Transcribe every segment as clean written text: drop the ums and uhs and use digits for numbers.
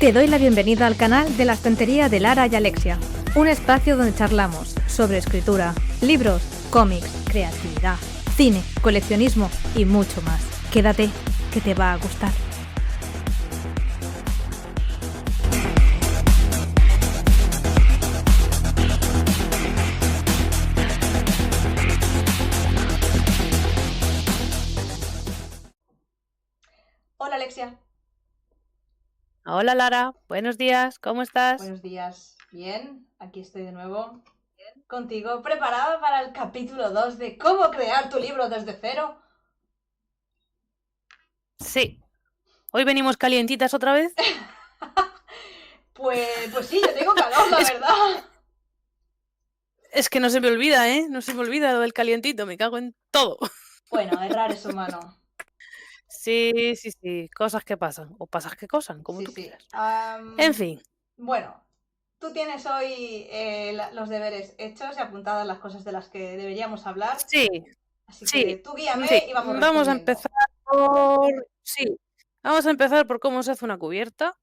Te doy la bienvenida al canal de la estantería de Lara y Alexia, un espacio donde charlamos sobre escritura, libros, cómics, creatividad, cine, coleccionismo y mucho más. Quédate, que te va a gustar. Hola Alexia. Hola Lara, buenos días, ¿cómo estás? Buenos días. Bien, aquí estoy de nuevo contigo, preparada para el capítulo 2 de cómo crear tu libro desde cero. Sí. ¿Hoy venimos calientitas otra vez? Pues sí, yo tengo calor, la verdad. Es que no se me olvida, ¿eh? No se me olvida lo del calientito, me cago en todo. Bueno, errar es humano. Sí, cosas que pasan, o pasas que cosan, como tú Sí. quieras. En fin. Bueno, tú tienes hoy los deberes hechos y apuntadas las cosas de las que deberíamos hablar. Sí, Así que tú guíame y vamos Vamos a respondiendo. empezar por... Sí, vamos a empezar por cómo se hace una cubierta.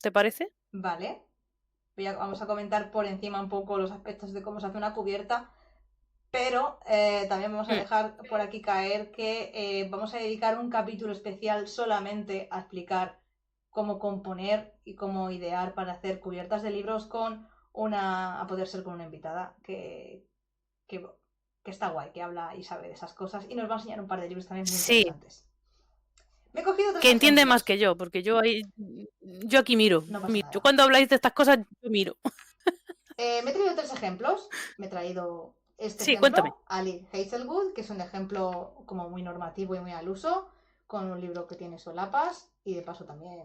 ¿Te parece? Vale. Vamos a comentar por encima un poco los aspectos de cómo se hace una cubierta. Pero también vamos a dejar por aquí caer que vamos a dedicar un capítulo especial solamente a explicar cómo componer y cómo idear para hacer cubiertas de libros a poder ser con una invitada que está guay, que habla y sabe de esas cosas y nos va a enseñar un par de libros también muy interesantes. Me he cogido 3 que entiende ejemplos. más que yo, porque yo aquí miro. No pasa nada. Yo cuando habláis de estas cosas, yo miro. Me he traído 3 ejemplos. Me he traído este Sí, ejemplo, cuéntame. Ali Hazelwood, que es un ejemplo como muy normativo y muy al uso, con un libro que tiene solapas y de paso también.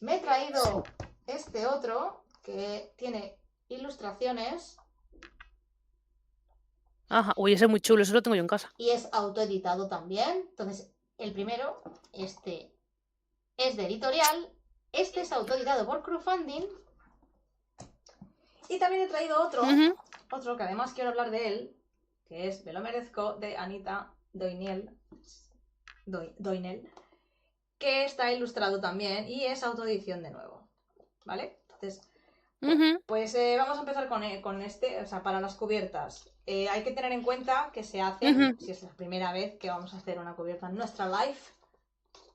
Me he traído este otro que tiene ilustraciones. Ajá, uy, ese es muy chulo, eso lo tengo yo en casa. Y es autoeditado también. Entonces, el primero, este es de editorial. Este es autoeditado por crowdfunding. Y también he traído otro que además quiero hablar de él, que es Me lo merezco, de Anita Doinel, que está ilustrado también y es autoedición de nuevo. ¿Vale? Entonces, pues vamos a empezar con este, o sea, para las cubiertas. Hay que tener en cuenta que se hacen, si es la primera vez que vamos a hacer una cubierta en nuestra live.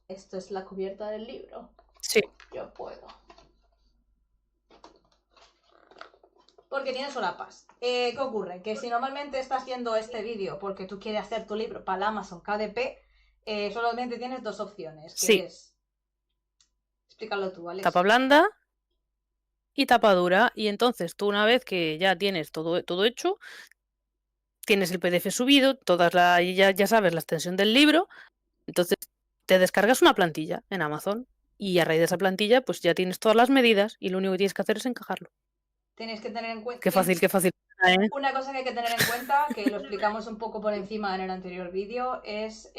Esto es la cubierta del libro. Sí. Yo puedo. Porque tiene solapas. ¿Qué ocurre? Que si normalmente estás viendo este vídeo porque tú quieres hacer tu libro para el Amazon KDP, solamente tienes 2 opciones, que es... Explícalo tú, Alex. Tapa blanda y tapa dura. Y entonces tú, una vez que ya tienes todo hecho, tienes el PDF subido, ya sabes la extensión del libro, entonces te descargas una plantilla en Amazon y a raíz de esa plantilla pues ya tienes todas las medidas y lo único que tienes que hacer es encajarlo. Tenéis que tener en cuenta... Qué fácil. Una cosa que hay que tener en cuenta, que lo explicamos un poco por encima en el anterior vídeo, es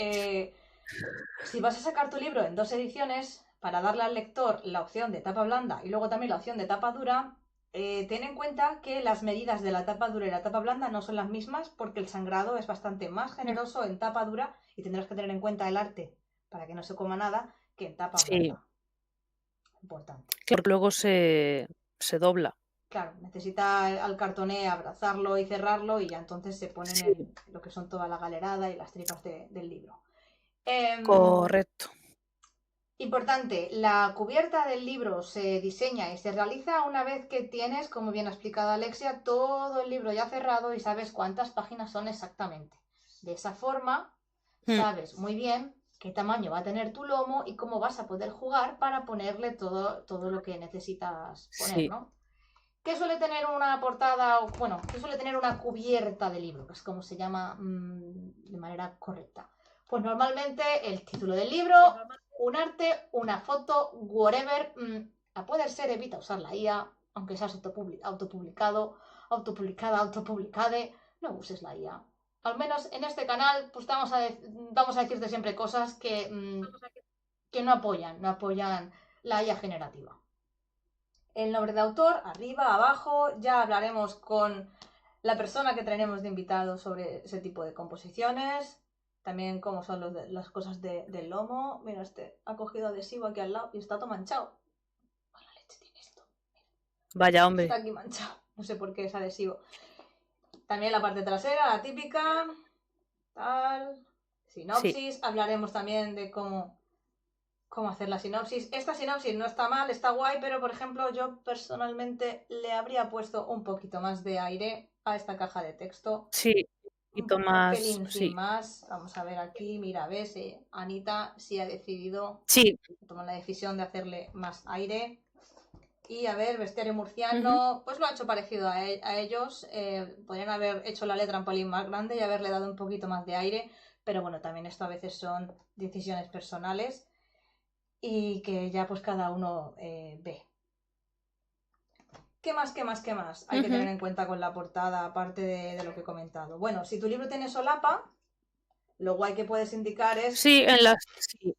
si vas a sacar tu libro en 2 ediciones, para darle al lector la opción de tapa blanda y luego también la opción de tapa dura, ten en cuenta que las medidas de la tapa dura y la tapa blanda no son las mismas porque el sangrado es bastante más generoso en tapa dura y tendrás que tener en cuenta el arte para que no se coma nada que en tapa blanda. Importante. Claro, luego se dobla. Claro, necesita al cartoné abrazarlo y cerrarlo y ya entonces se ponen lo que son toda la galerada y las tripas del libro. Correcto. Importante, la cubierta del libro se diseña y se realiza una vez que tienes, como bien ha explicado Alexia, todo el libro ya cerrado y sabes cuántas páginas son exactamente. De esa forma, sabes muy bien qué tamaño va a tener tu lomo y cómo vas a poder jugar para ponerle todo lo que necesitas poner, ¿no? ¿Qué suele tener una portada? Bueno, ¿qué suele tener una cubierta de libro? Que es como se llama de manera correcta. Pues normalmente el título del libro, un arte, una foto, whatever. A poder ser, evita usar la IA, aunque seas autopublicado, autopublicade, no uses la IA. Al menos en este canal, pues vamos a decirte siempre cosas que no apoyan la IA generativa. El nombre de autor, arriba, abajo, ya hablaremos con la persona que tenemos de invitado sobre ese tipo de composiciones, también cómo son las cosas del lomo. Mira, este ha cogido adhesivo aquí al lado y está todo manchado. ¡Mala leche tiene esto! Vaya, Está hombre. aquí manchado. No sé por qué es adhesivo. También la parte trasera, la típica. Tal. Sí. Sinopsis. Hablaremos también de cómo hacer la sinopsis. Esta sinopsis no está mal, está guay, pero por ejemplo yo personalmente le habría puesto un poquito más de aire a esta caja de texto. Sí, un poquito Un más, pelín sin sí. más. Vamos a ver aquí, mira, ves, Anita sí ha decidido, Sí. tomar la decisión de hacerle más aire. Y a ver, bestiario murciano, pues lo ha hecho parecido a ellos. Podrían haber hecho la letra un pelín más grande y haberle dado un poquito más de aire, pero bueno, también esto a veces son decisiones personales y que ya pues cada uno ve. ¿Qué más, qué más, qué más hay que tener en cuenta con la portada, aparte de lo que he comentado? Bueno, si tu libro tiene solapa, lo guay que puedes indicar es, Sí, sí.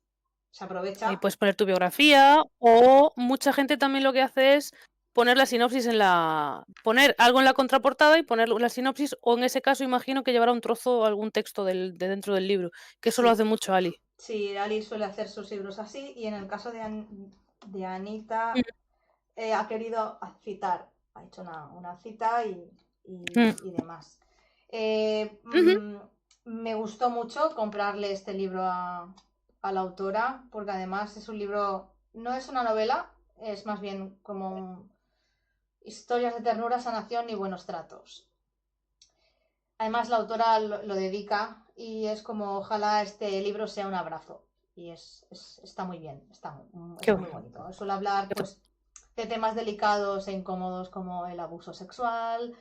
se Ahí aprovecha, puedes poner tu biografía, o mucha gente también lo que hace es poner la sinopsis poner algo en la contraportada y poner la sinopsis, o en ese caso imagino que llevará un trozo o algún texto de dentro del libro, que eso lo sí. hace mucho Ali. Sí, Ali suele hacer sus libros así y en el caso de Anita ha querido citar, ha hecho una cita Mm. y demás. Me gustó mucho comprarle este libro a la autora, porque además es un libro, no es una novela, es más bien como historias de ternura, sanación y buenos tratos. Además la autora lo dedica y es como ojalá este libro sea un abrazo. Y está muy bien, Qué es muy bonito. Suele hablar pues de temas delicados e incómodos como el abuso sexual,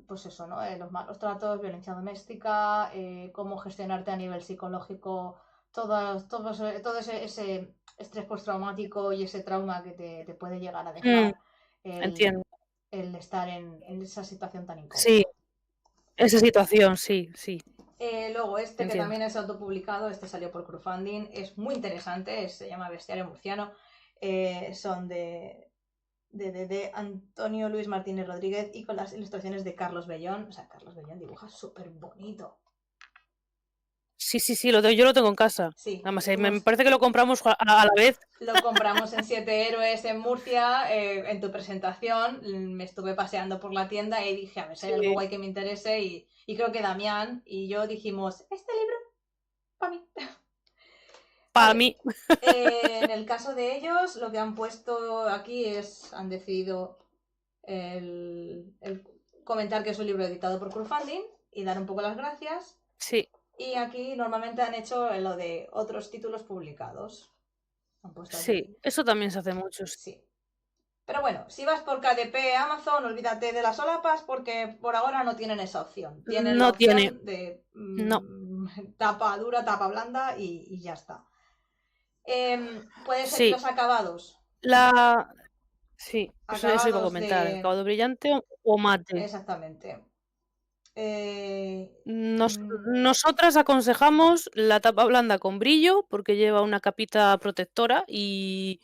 pues eso, ¿no? Los malos tratos, violencia doméstica, cómo gestionarte a nivel psicológico todo ese estrés postraumático y ese trauma que te puede llegar a dejar Entiendo. el estar en esa situación tan Sí, incómoda. esa situación, sí, sí. Luego que Entiendo. también es autopublicado, este salió por crowdfunding, es muy interesante, se llama Bestiario Murciano, son de Antonio Luis Martínez Rodríguez y con las ilustraciones de Carlos Bellón. O sea, Carlos Bellón dibuja súper bonito. Sí, yo lo tengo en casa. Sí, Además, me parece que lo compramos a la vez. lo compramos en Siete Héroes en Murcia, en tu presentación. Me estuve paseando por la tienda y dije, a ver si hay algo Sí. guay que me interese. Y creo que Damián y yo dijimos, este libro, para mí. Para Vale. mí. En el caso de ellos, lo que han puesto aquí han decidido el comentar que es un libro editado por crowdfunding y dar un poco las gracias. Sí. Y aquí normalmente han hecho lo de otros títulos publicados. Han puesto Sí, aquí. eso también se hace mucho. Sí. Pero bueno, si vas por KDP Amazon, olvídate de las solapas porque por ahora no tienen esa opción. Tienen la No tiene. opción de No. tapa dura, tapa blanda y ya está. Puede ser Sí. los acabados. Sí, eso iba a Acabados comentar. de... Acabado brillante o mate. Exactamente. Nosotras aconsejamos la tapa blanda con brillo porque lleva una capita protectora y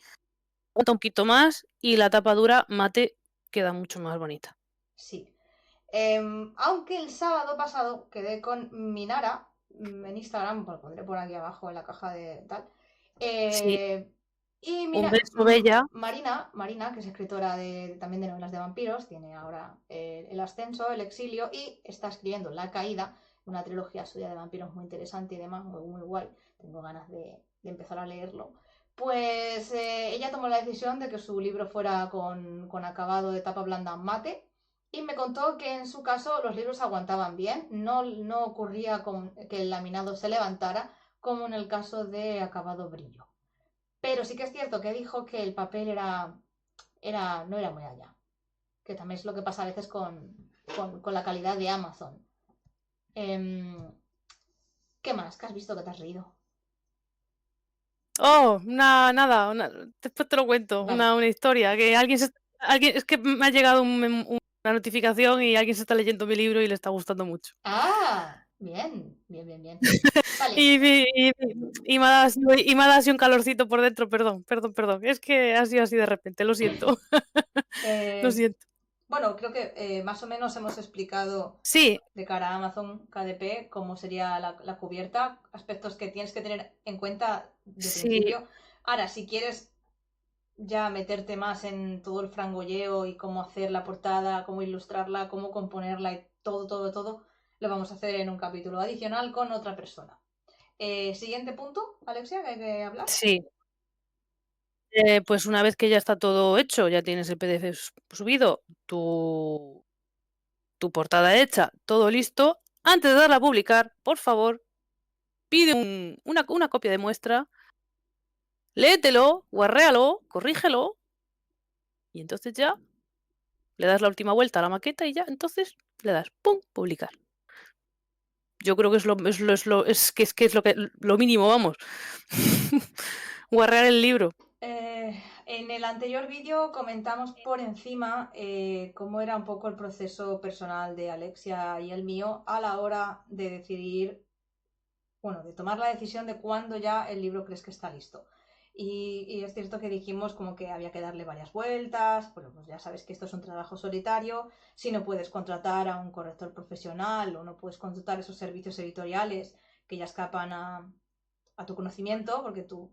aguanta un poquito más, y la tapa dura mate queda mucho más bonita. Sí. Aunque el sábado pasado quedé con Minara en Instagram, lo pondré por aquí abajo en la caja de tal. Sí, Y un mira, beso, bella. Marina, que es escritora también de novelas de vampiros, tiene ahora El Ascenso, El Exilio y está escribiendo La Caída, una trilogía suya de vampiros muy interesante y demás, muy, muy guay. Tengo ganas de empezar a leerlo. Pues ella tomó la decisión de que su libro fuera con acabado de tapa blanda mate y me contó que en su caso los libros aguantaban bien, no ocurría que el laminado se levantara como en el caso de acabado brillo. Pero sí que es cierto que dijo que el papel no era muy allá, que también es lo que pasa a veces con la calidad de Amazon. ¿Qué más? ¿Qué has visto que te has reído? Oh, nada, después te lo cuento, Vale. una historia, que es que me ha llegado una notificación y alguien se está leyendo mi libro y le está gustando mucho. Ah, bien. Vale. Y me ha dado así un calorcito por dentro, perdón. Es que ha sido así de repente, lo siento. Lo siento. Bueno, creo que más o menos hemos explicado Sí, de cara a Amazon KDP cómo sería la cubierta, aspectos que tienes que tener en cuenta de sí, principio. Ahora, si quieres ya meterte más en todo el frangolleo y cómo hacer la portada, cómo ilustrarla, cómo componerla y todo, todo, todo, lo vamos a hacer en un capítulo adicional con otra persona. Siguiente punto, Alexia, que hay que hablar. sí. Pues una vez que ya está todo hecho, ya tienes el PDF subido, tu portada hecha, todo listo, antes de darla a publicar, por favor, pide una copia de muestra, léetelo, guarréalo, corrígelo, y entonces ya le das la última vuelta a la maqueta y ya, entonces le das ¡pum! Publicar. Yo creo que es lo que lo mínimo, vamos. Guarrear el libro. En el anterior vídeo comentamos por encima cómo era un poco el proceso personal de Alexia y el mío a la hora de decidir, bueno, de tomar la decisión de cuándo ya el libro crees que está listo. Y es cierto que dijimos como que había que darle varias vueltas, bueno, pues ya sabes que esto es un trabajo solitario, si no puedes contratar a un corrector profesional o no puedes contratar esos servicios editoriales que ya escapan a tu conocimiento, porque tú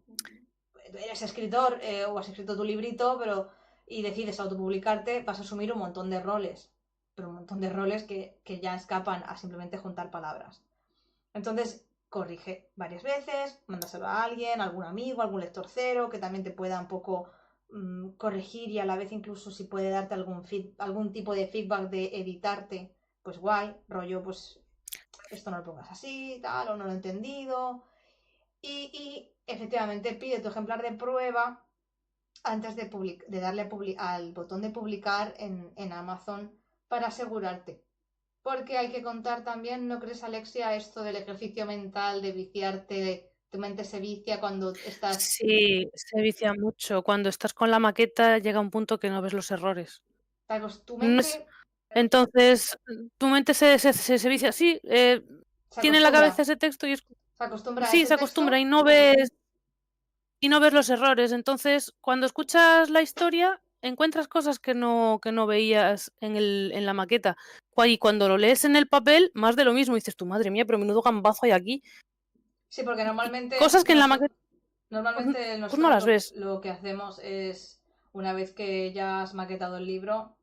eres escritor o has escrito tu librito, pero y decides autopublicarte, vas a asumir un montón de roles, pero un montón de roles que ya escapan a simplemente juntar palabras. Entonces, corrige varias veces, mándaselo a alguien, algún amigo, algún lector cero, que también te pueda un poco corregir y a la vez incluso si puede darte algún tipo de feedback de editarte, pues guay, rollo, pues esto no lo pongas así, tal, o no lo he entendido. Y efectivamente pide tu ejemplar de prueba antes de darle al botón de publicar en Amazon para asegurarte. Porque hay que contar también, ¿no crees, Alexia, esto del ejercicio mental, de viciarte, tu mente se vicia cuando estás... Sí, se vicia mucho. Cuando estás con la maqueta llega un punto que no ves los errores. Tu No mente es- Entonces, tu mente se vicia. Sí, se tiene en la acostumbra, cabeza ese texto y se acostumbra a sí, ese se texto. acostumbra y no ves los errores. Entonces, cuando escuchas la historia, encuentras cosas que no veías en la maqueta. Y cuando lo lees en el papel, más de lo mismo. Dices, tu madre mía, pero menudo gambazo hay aquí. Sí, porque Y cosas que en la maqueta, pues, normalmente pues no nosotros las ves. lo que hacemos es, una vez que ya has maquetado el libro,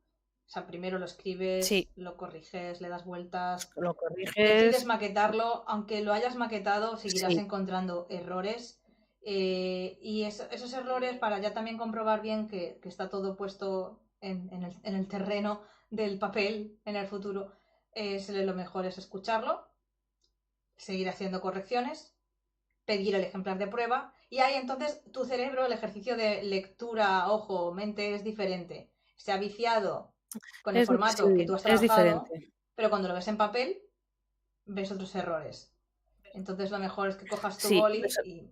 o sea, primero lo escribes, Sí, lo corriges, le das vueltas, lo decides corriges. maquetarlo, aunque lo hayas maquetado, seguirás Sí, encontrando errores. Y esos errores, para ya también comprobar bien que está todo puesto en el terreno del papel en el futuro, lo mejor es escucharlo, seguir haciendo correcciones, pedir el ejemplar de prueba y ahí entonces tu cerebro, el ejercicio de lectura, ojo, mente es diferente. Se ha viciado con el formato que tú sí, has es trabajado, diferente. pero cuando lo ves en papel ves otros errores. Entonces lo mejor es que cojas tu Sí, boli y...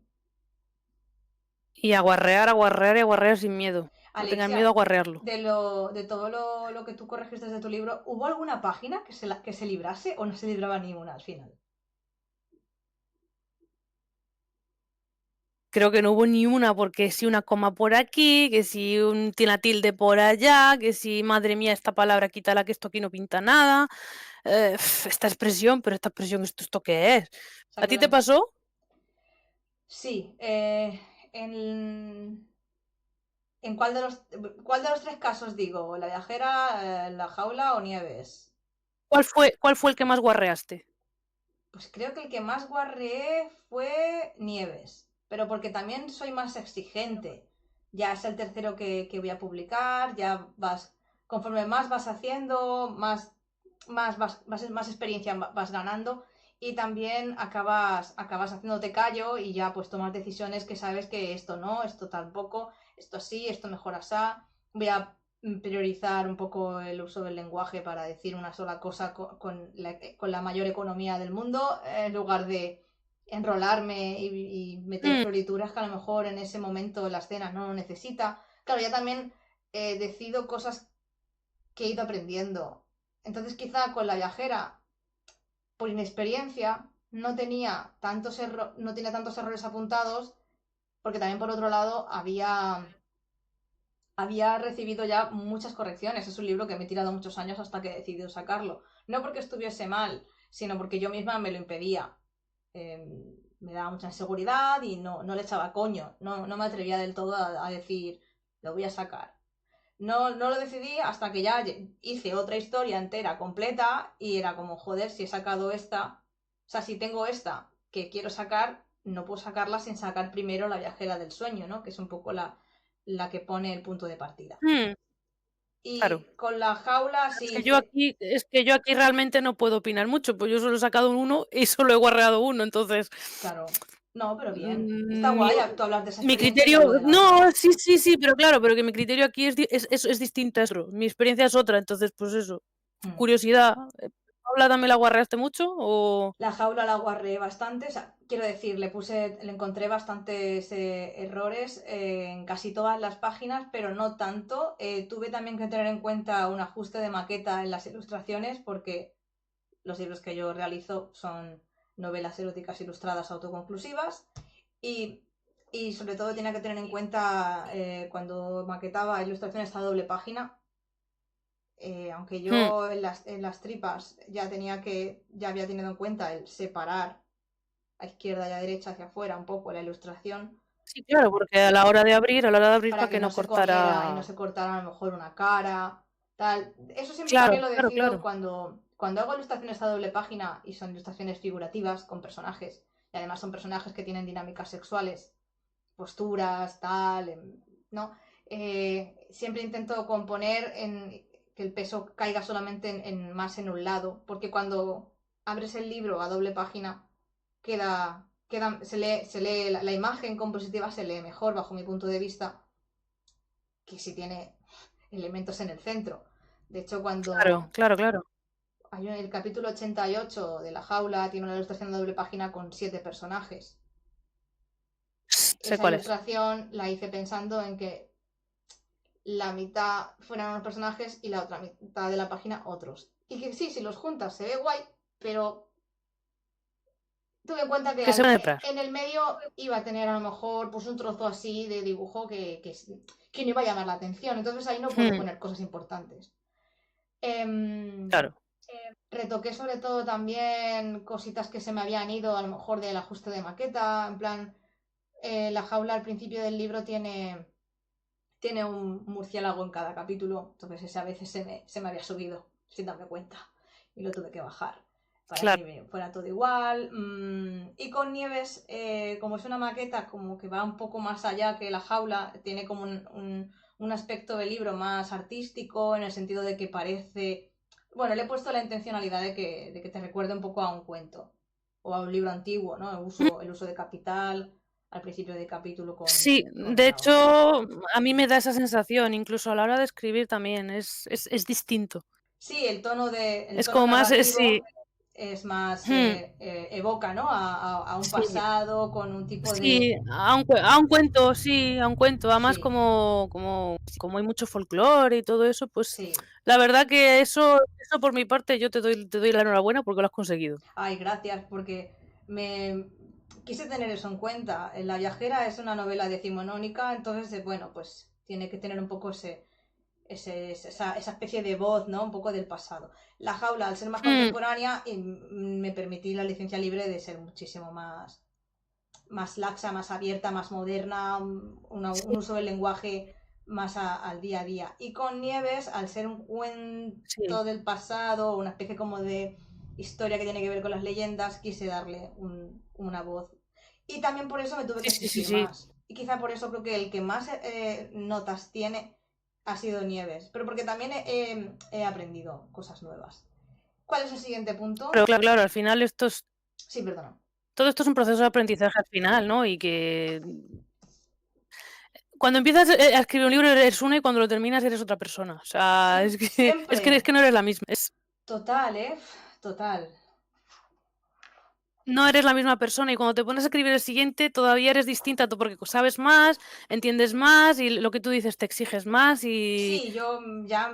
y aguarrear, aguarrear y aguarrear sin miedo. No tengas miedo a Alexia, aguarrearlo. de todo lo que tú corregiste desde tu libro, ¿hubo alguna página que se librase o no se libraba ninguna al final? Creo que no hubo ni una, porque si una coma por aquí, que si una tilde por allá, que si, madre mía, esta palabra quítala, que esto aquí no pinta nada. Esta expresión, pero esta expresión, ¿esto qué es? O sea ¿A que ti te pasó? sí, en, cuál de los tres casos digo? ¿La viajera, la jaula o Nieves? ¿Cuál fue el que más guarreaste? Pues creo que el que más guarreé fue Nieves, pero porque también soy más exigente. Ya es el tercero que voy a publicar, ya vas, conforme más vas haciendo, más experiencia vas ganando y también acabas haciéndote callo y ya pues tomas decisiones que sabes que esto no, esto tampoco, esto sí, esto mejor asá. Voy a priorizar un poco el uso del lenguaje para decir una sola cosa con la mayor economía del mundo, en lugar de enrolarme y meter Mm, florituras que a lo mejor en ese momento la escena no lo necesita. Claro, ya también decido cosas que he ido aprendiendo. Entonces quizá con la viajera, por inexperiencia, no tenía tantos errores apuntados, porque también por otro lado había recibido ya muchas correcciones. Es un libro que me he tirado muchos años hasta que he decidido sacarlo. No porque estuviese mal, sino porque yo misma me lo impedía. Me daba mucha inseguridad y no le echaba coño. No me atrevía del todo a decir, lo voy a sacar. No lo decidí hasta que ya hice otra historia entera, completa, y era como, joder, si he sacado esta, o sea, si tengo esta que quiero sacar, no puedo sacarla sin sacar primero La viajera del sueño, ¿no? Que es un poco la que pone el punto de partida. Mm, claro. Y con La jaula Es sí que yo hice, aquí, es que yo aquí realmente no puedo opinar mucho, pues yo solo he sacado un 1 y solo he guarreado uno, entonces claro, no, pero bien. Está mm, mi, guay tú hablar de esa mi experiencia y criterio, yo hablo de la no, otra. sí, pero claro, pero que mi criterio aquí es distinto a eso. Mi experiencia es otra, entonces pues eso. Hmm. Curiosidad. ¿Paula también la guarreaste mucho o...? La jaula la guardé bastante, o sea, quiero decir, le encontré bastantes errores en casi todas las páginas, pero no tanto. Tuve también que tener en cuenta un ajuste de maqueta en las ilustraciones, porque los libros que yo realizo son novelas eróticas ilustradas autoconclusivas y, y sobre todo tenía que tener en cuenta cuando maquetaba ilustraciones a doble página, aunque Hmm. yo en las tripas ya había tenido en cuenta el separar a izquierda y a derecha hacia afuera un poco la ilustración Sí, claro, porque a la hora de abrir para para que que no no se comiera y no cortara... se cortara a lo mejor una cara, tal. Eso siempre Claro, también lo claro, decido claro. cuando hago ilustraciones a doble página y son ilustraciones figurativas con personajes, y además son personajes que tienen dinámicas sexuales, posturas, tal, ¿no? Siempre intento componer que el peso caiga solamente más en un lado, porque cuando abres el libro a doble página se lee la imagen compositiva se lee mejor bajo mi punto de vista que si tiene elementos en el centro. De hecho, Claro, cuando claro, claro. hay el capítulo 88 de La jaula, tiene una ilustración de doble página con 7 personajes. Sé Esa cuál es. ilustración la hice pensando en que la mitad fueran unos personajes y la otra mitad de la página otros. Y que sí, si los juntas se ve guay, pero tuve en cuenta que Que se van a detrás. en el medio iba a tener a lo mejor pues un trozo así de dibujo que no iba a llamar la atención. Entonces ahí no puedo Hmm, poner cosas importantes. Em, claro. Retoqué sobre todo también cositas que se me habían ido a lo mejor del ajuste de maqueta. En plan, la jaula al principio del libro tiene un murciélago en cada capítulo. Entonces ese a veces se me había subido sin darme cuenta y lo tuve que bajar para Claro. que fuera todo igual. Y con Nieves, como es una maqueta como que va un poco más allá que la jaula, tiene como un aspecto del libro más artístico en el sentido de que parece... Bueno, le he puesto la intencionalidad de que te recuerde un poco a un cuento o a un libro antiguo, ¿no? Mm, El uso de capital al principio del capítulo sí, con de la hecho, hoja. a mí me da esa sensación, incluso a la hora de escribir también, es distinto. Sí, el Es tono como más, sí. narrativo es más, Hmm, evoca, ¿no? A un sí, pasado con un tipo sí, de... a un cuento, sí, a un cuento. Además, Sí, como hay mucho folclore y todo eso, pues sí. la verdad que eso por mi parte yo te doy la enhorabuena porque lo has conseguido. Ay, gracias, porque me quise tener eso en cuenta. La viajera es una novela decimonónica, entonces, bueno, pues tiene que tener un poco esa especie de voz, ¿no? Un poco del pasado. La jaula, al ser más Hmm, contemporánea, me permití la licencia libre de ser muchísimo más laxa, más abierta, más moderna, sí, un uso del lenguaje más al día a día. Y con Nieves, al ser un sí, cuento del pasado, una especie como de historia que tiene que ver con las leyendas, quise darle una voz. Y también por eso me tuve que sí, exigir sí. más. Y quizá por eso creo que el que más notas tiene ha sido Nieves. Pero porque también he aprendido cosas nuevas. ¿Cuál es el siguiente Pero punto? claro, claro, al final Sí, perdona. todo esto es un proceso de aprendizaje al final, ¿no? Y que cuando empiezas a escribir un libro eres una y cuando lo terminas eres otra persona. O sea, es Siempre. que no eres la misma. Total, ¿eh? Total. no eres la misma persona, y cuando te pones a escribir el siguiente todavía eres distinta, porque sabes más, entiendes más, y lo que tú dices te exiges más, y Sí, yo ya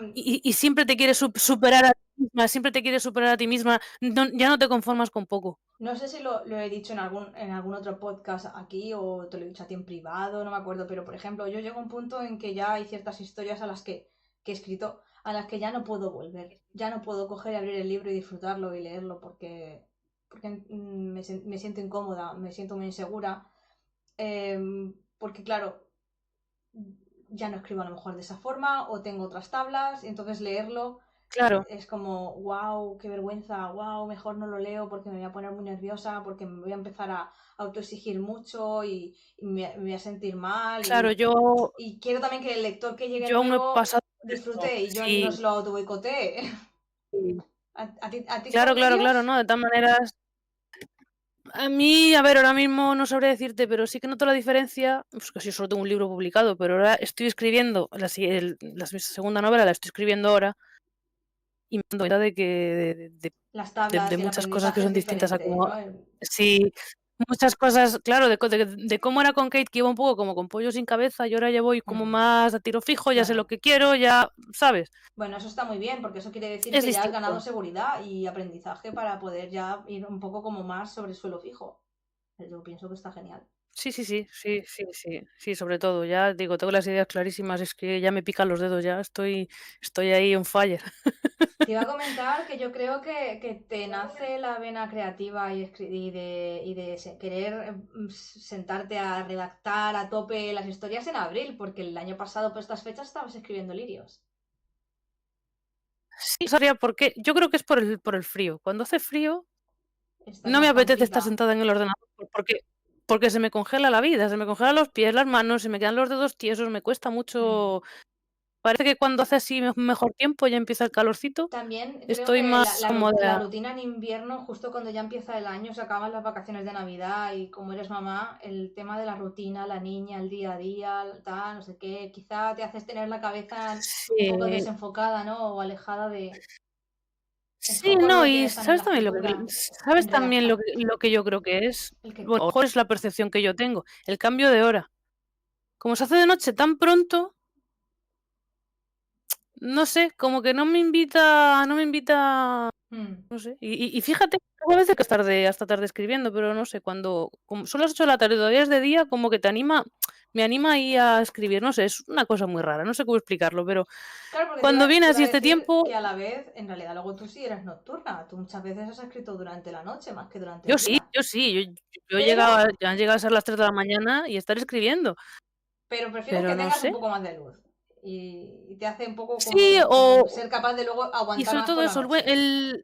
siempre te quieres superar a ti misma, siempre te quieres superar a ti misma, ya no te conformas con poco. no sé si lo he dicho en algún otro podcast aquí o te lo he dicho a ti en privado, no me acuerdo, pero por ejemplo, yo llego a un punto en que ya hay ciertas historias a las que he escrito, a las que ya no puedo volver. Ya no puedo coger y abrir el libro y disfrutarlo y leerlo porque me siento incómoda, me siento muy insegura. Porque claro, ya no escribo a lo mejor de esa forma o tengo otras tablas y entonces leerlo Claro, es como, wow, qué vergüenza, wow, mejor no lo leo porque me voy a poner muy nerviosa, porque me voy a empezar a autoexigir mucho y me voy a sentir mal claro, yo y quiero también que el lector que llegue yo aún no he nuevo pasado por eso. disfrute y yo no Sí, se lo auto boicotee. sí. ¿A ti con Claro, claro, vídeos? claro, ¿no? De todas maneras, a mí, a ver, ahora mismo no sabré decirte, pero sí que noto la diferencia, pues que sí, solo tengo un libro publicado, pero ahora estoy escribiendo la segunda novela, la estoy escribiendo ahora, y me doy cuenta de que Las de tablas y el muchas cosas que aprendizaje es son distintas a diferente, como ¿no? sí, muchas cosas, claro, de cómo era con Kate, que iba un poco como con pollo sin cabeza, y ahora ya voy como más a tiro fijo, ya sé lo Claro. que quiero, ya, ¿sabes? Bueno, eso está muy bien, porque eso quiere decir Es que ya has ganado distinto. seguridad y aprendizaje para poder ya ir un poco como más sobre el suelo fijo. Yo pienso que está genial. Sí, sí, sí, sí, sí, sí, sí, sobre todo, ya digo, tengo las ideas clarísimas, es que ya me pican los dedos, ya estoy ahí on fire. Te iba a comentar que yo creo que te nace la vena creativa y de querer sentarte a redactar a tope las historias en abril, porque el año pasado por estas fechas estabas escribiendo lirios. Sí, no sabría por qué, yo creo que es por el frío. Cuando hace frío, Estás no me más apetece estar tranquilita. sentada en el ordenador, porque se me congela la vida, se me congelan los pies, las manos, se me quedan los dedos tiesos, me cuesta Mm. mucho. Parece que cuando hace así mejor tiempo, ya empieza el calorcito, También creo estoy que más la cómoda. rutina en invierno, justo cuando ya empieza el año, se acaban las vacaciones de Navidad y como eres mamá, el tema de la rutina, la niña, el día a día, tal, no sé qué, quizá te haces tener la cabeza un poco Sí, desenfocada, ¿no? O alejada de... El sí, foco no no, lo y tienes tan en la ¿sabes también escritura, sabes en también lo redactar. que yo creo que es? ¿El qué? Bueno, a lo mejor es la percepción que yo tengo, el cambio de hora. Como se hace de noche tan pronto, no sé, como que no me invita, Mm. no sé. Y fíjate, a veces que es tarde, hasta tarde escribiendo, pero no sé, cuando como son las 8 de la tarde y todavía es de día, como que me anima ahí a escribir, no sé, es una cosa muy rara, no sé cómo explicarlo, pero Claro, porque cuando te viene iba así a este decir que tiempo, a la vez, en realidad, luego tú sí eres nocturna. Tú muchas veces has escrito durante la noche más que durante el yo sí, día. yo sí, yo Pero ya han llegado a ser las 3 de la mañana y estar escribiendo, pero prefiero pero que no tengas un sé. poco más de luz y te hace un poco Sí, como ser capaz de luego y aguantar sobre más todo por la eso, noche.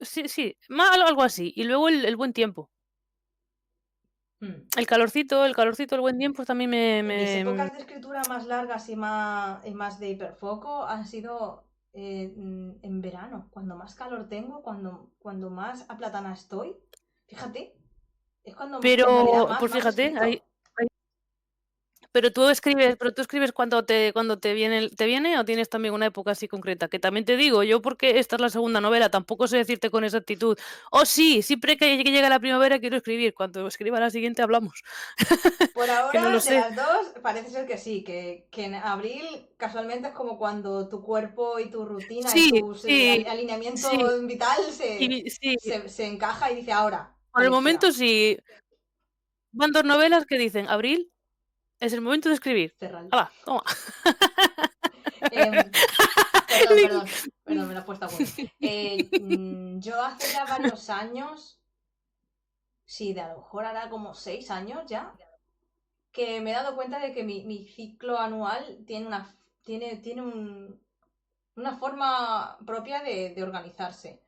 sí, sí, algo así, y luego el buen tiempo. Mm. El calorcito, el buen tiempo también Mis épocas de escritura más largas y más de hiperfoco han sido en verano, cuando más calor tengo, cuando más aplatana estoy. Fíjate, es cuando en realidad pero, más, pues más he fíjate, escrito. pero tú escribes cuando te viene o tienes también una época así concreta, que también te digo, yo porque esta es la segunda novela, tampoco sé decirte con exactitud, oh sí, siempre que llega la primavera quiero escribir, cuando escriba la siguiente hablamos, Por que no lo ahora, de sé. las dos, parece ser que sí, que en abril casualmente es como cuando tu cuerpo y tu rutina y Sí, tu sí, sí, alineamiento vital se, sí, se, se encaja y dice ahora, por el Alexia, momento sí, van 2 novelas que dicen: "Abril es el momento de escribir". Ferral. Hala, toma. Em, perdón, perdón, perdón, me lo he puesto a bueno. Yo hace ya varios años, sí, de a lo mejor hará como 6 años ya, que me he dado cuenta de que mi ciclo anual tiene una forma propia de organizarse.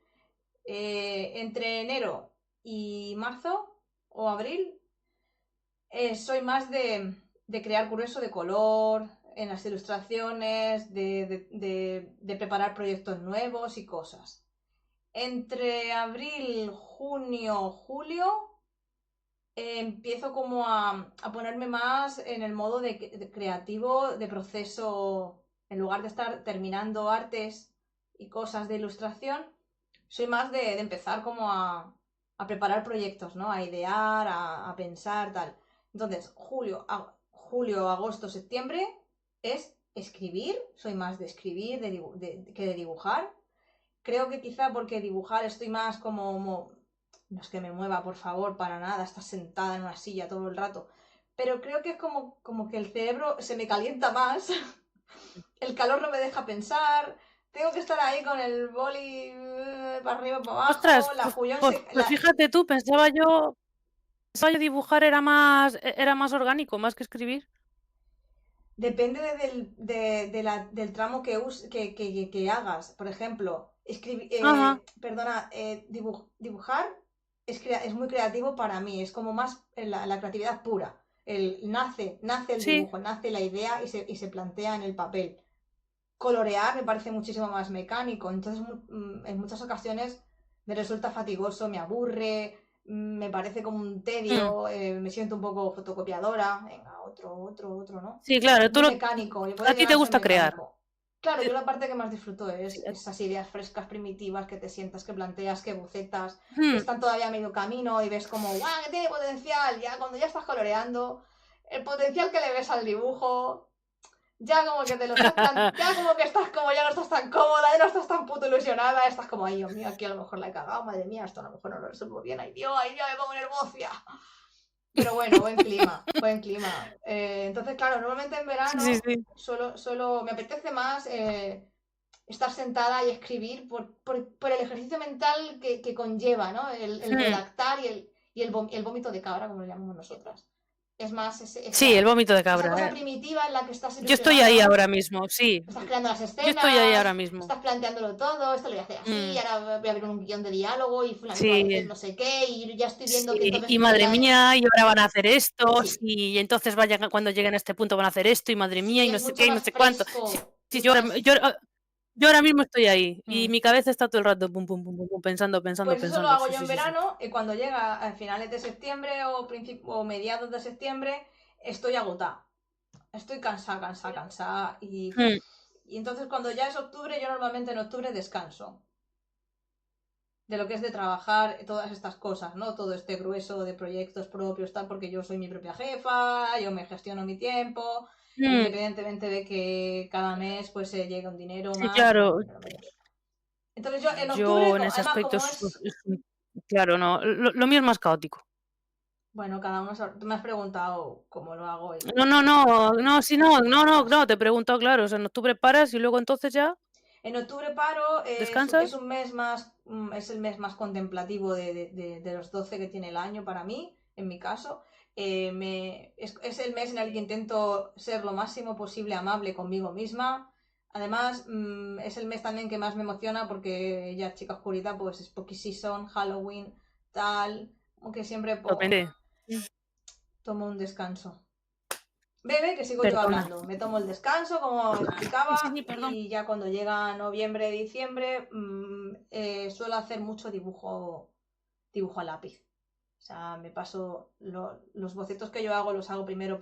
Entre enero y marzo o abril, soy más de crear grueso de color en las ilustraciones, de preparar proyectos nuevos y cosas. Entre abril, junio, julio, empiezo como a ponerme más en el modo de creativo, de proceso, en lugar de estar terminando artes y cosas de ilustración, soy más de empezar como a preparar proyectos, ¿no? A idear, a pensar, tal. Entonces, julio, agosto, septiembre es escribir. Soy más de escribir que de dibujar. Creo que quizá porque dibujar estoy más como... No es que me mueva, por favor, para nada. Estás sentada en una silla todo el rato. Pero creo que es como que el cerebro se me calienta más. El calor no me deja pensar. Tengo que estar ahí con el boli para arriba, para abajo. Ostras, La Julián pues fíjate tú, pensaba yo dibujar era más orgánico, más que escribir. Depende del tramo que hagas. Por ejemplo, Ajá, dibujar es muy creativo para mí. Es como más la creatividad pura. Nace el sí. dibujo, nace la idea y se plantea en el papel. Colorear me parece muchísimo más mecánico. Entonces, en muchas ocasiones me resulta fatigoso, me aburre, me parece como un Mm. tedio, me siento un poco fotocopiadora. Venga, otro, ¿no? Sí, claro, Muy mecánico, a puede ti te llegar a ser gusta crear. mecánico. Claro, yo la parte que más disfruto Sí, es esas ideas frescas, primitivas, que te sientas, que planteas, que bocetas, que mm. están todavía a medio camino y ves como, ¡guau, que tiene potencial! Ya cuando ya estás coloreando, el potencial que le ves al dibujo, ya como que te lo estás ya como que estás como ya no estás tan cómoda, ya no estás tan puto ilusionada, estás como, ay Dios mío, aquí a lo mejor la he cagado, madre mía, esto a lo mejor no lo resuelvo bien, ay Dios, me pongo nerviosa. Pero bueno, buen clima, buen clima. Entonces, claro, normalmente en Sí, sí, verano sí. solo me apetece más estar sentada y escribir por el ejercicio mental que conlleva, ¿no? El Mm. redactar y el vómito de cabra, como lo llamamos nosotras. Es más Sí, el vómito de esa cabra. cosa primitiva en la que estás Yo estoy ahí ilusionada, ahora mismo, sí. estás creando las Yo estoy ahí ahora escenas, mismo. estás planteándolo todo, esto lo voy a hacer así, Mm. ahora voy a abrir un guión de diálogo y fulanito va a decir Sí, no sé qué, y ya estoy viendo que sí. entonces Y madre mía, y ahora van a hacer esto, sí, sí, y entonces cuando lleguen a este punto van a hacer esto, y madre mía, sí, y no es sé mucho qué, y no más sé cuánto. Sí, fresco, sí, es más... yo ahora mismo estoy ahí, y mm. mi cabeza está todo el rato pum, pum, pum, pum, pum, pensando, pensando, Pues eso lo pensando. hago Sí, yo en sí, sí, sí. verano y cuando llega a finales de septiembre o mediados de septiembre estoy agotada. Estoy cansada. Mm. Y entonces cuando ya es octubre, yo normalmente en octubre descanso de lo que es de trabajar todas estas cosas, ¿no? Todo este grueso de proyectos propios, tal, porque yo soy mi propia jefa, yo me gestiono mi tiempo, Mm. independientemente de que cada mes pues llegue un dinero Sí, más o claro. un dinero menos. Entonces yo en octubre, Yo en ese además aspecto como es... claro, no, lo mío es más caótico. Bueno, cada uno... Tú me has preguntado cómo lo hago No, y no, no, no, sí, no, te no, no, paso. no, te he preguntado, claro, o sea, en octubre paras y luego entonces ya En octubre paro, es descansas. un mes más, es el mes más contemplativo de los 12 que tiene el año para mí, en mi caso. Es el mes en el que intento ser lo máximo posible amable conmigo misma. Además, es el mes también que más me emociona porque ya chica oscurita, pues Spooky Season, Halloween, tal, aunque siempre Depende. tomo un descanso. Bebe, que sigo yo Perdona. hablando. Me tomo el descanso, como Sí, sí, explicaba, sí, perdón. y ya cuando llega noviembre, diciembre, suelo hacer mucho dibujo a lápiz. O sea, me paso los bocetos que yo hago, los hago primero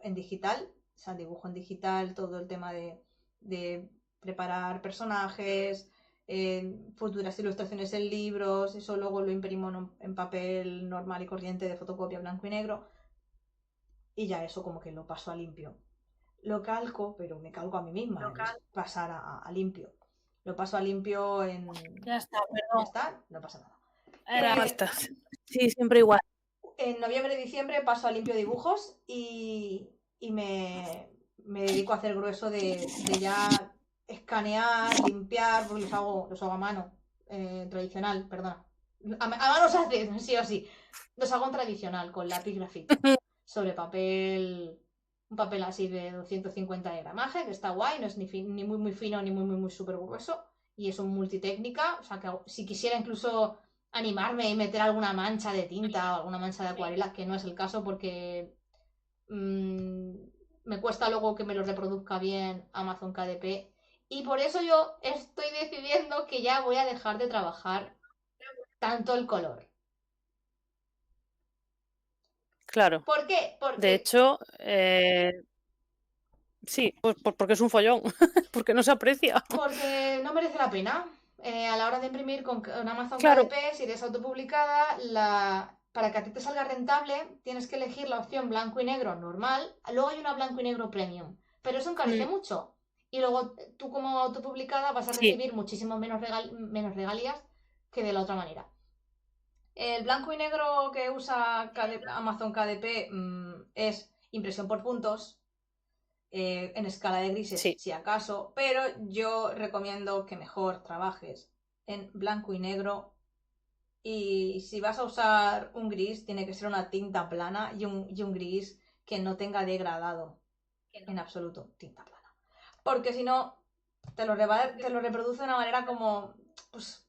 en digital. O sea, dibujo en digital, todo el tema de preparar personajes, futuras ilustraciones en libros, eso luego lo imprimo en papel normal y corriente de fotocopia blanco y negro y ya eso como que lo paso a limpio. Lo calco, pero me calco a mí misma, es pasar a limpio. Lo paso a limpio Ya está, Ya perdón. está, no pasa nada. Era basta. Sí, siempre igual. En noviembre y diciembre paso a limpio dibujos y me dedico a hacer grueso de ya escanear, limpiar, porque los hago a mano, tradicional, perdona. A mano se hace, sí o sí. Los hago en tradicional, con lápiz grafito, sobre papel, un papel así de 250 de gramaje, que está guay, no es ni muy muy fino ni muy muy muy súper grueso, y es un multitécnica, o sea que si quisiera incluso animarme y meter alguna mancha de tinta o alguna mancha de acuarela, que no es el caso porque mmm, me cuesta luego que me lo reproduzca bien Amazon KDP. Y por eso yo estoy decidiendo que ya voy a dejar de trabajar tanto el color. Claro. ¿Por qué? De hecho, sí, pues porque es un follón, porque no se aprecia. Porque no merece la pena. A la hora de imprimir con Amazon Claro, KDP, si eres autopublicada, para que a ti te salga rentable, tienes que elegir la opción blanco y negro normal. Luego hay una blanco y negro premium, pero eso encarece mm, mucho. Y luego tú como autopublicada vas a sí, recibir muchísimo menos regalías que de la otra manera. El blanco y negro que usa Amazon KDP es impresión por puntos, en escala de grises sí. si acaso, pero yo recomiendo que mejor trabajes en blanco y negro, y si vas a usar un gris tiene que ser una tinta plana y un gris que no tenga degradado en absoluto tinta plana, porque si no te lo reproduce de una manera como, pues,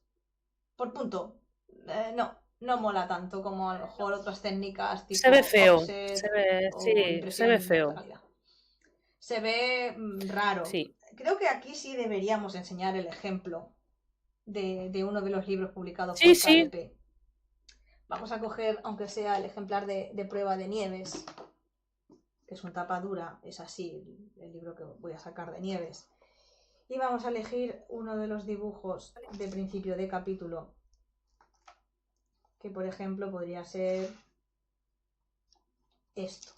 por punto. No mola tanto como a lo mejor otras técnicas Se ve tipo feo, offset sí, o se ve impresión de alta feo, calidad. Se ve raro. sí. Creo que aquí sí deberíamos enseñar el ejemplo de uno de los libros publicados Sí, por sí, KDP. Vamos a coger, aunque sea el ejemplar de prueba de Nieves, que es un tapa dura, es así el libro que voy a sacar de Nieves. Y vamos a elegir uno de los dibujos de principio de capítulo, que por ejemplo podría ser esto.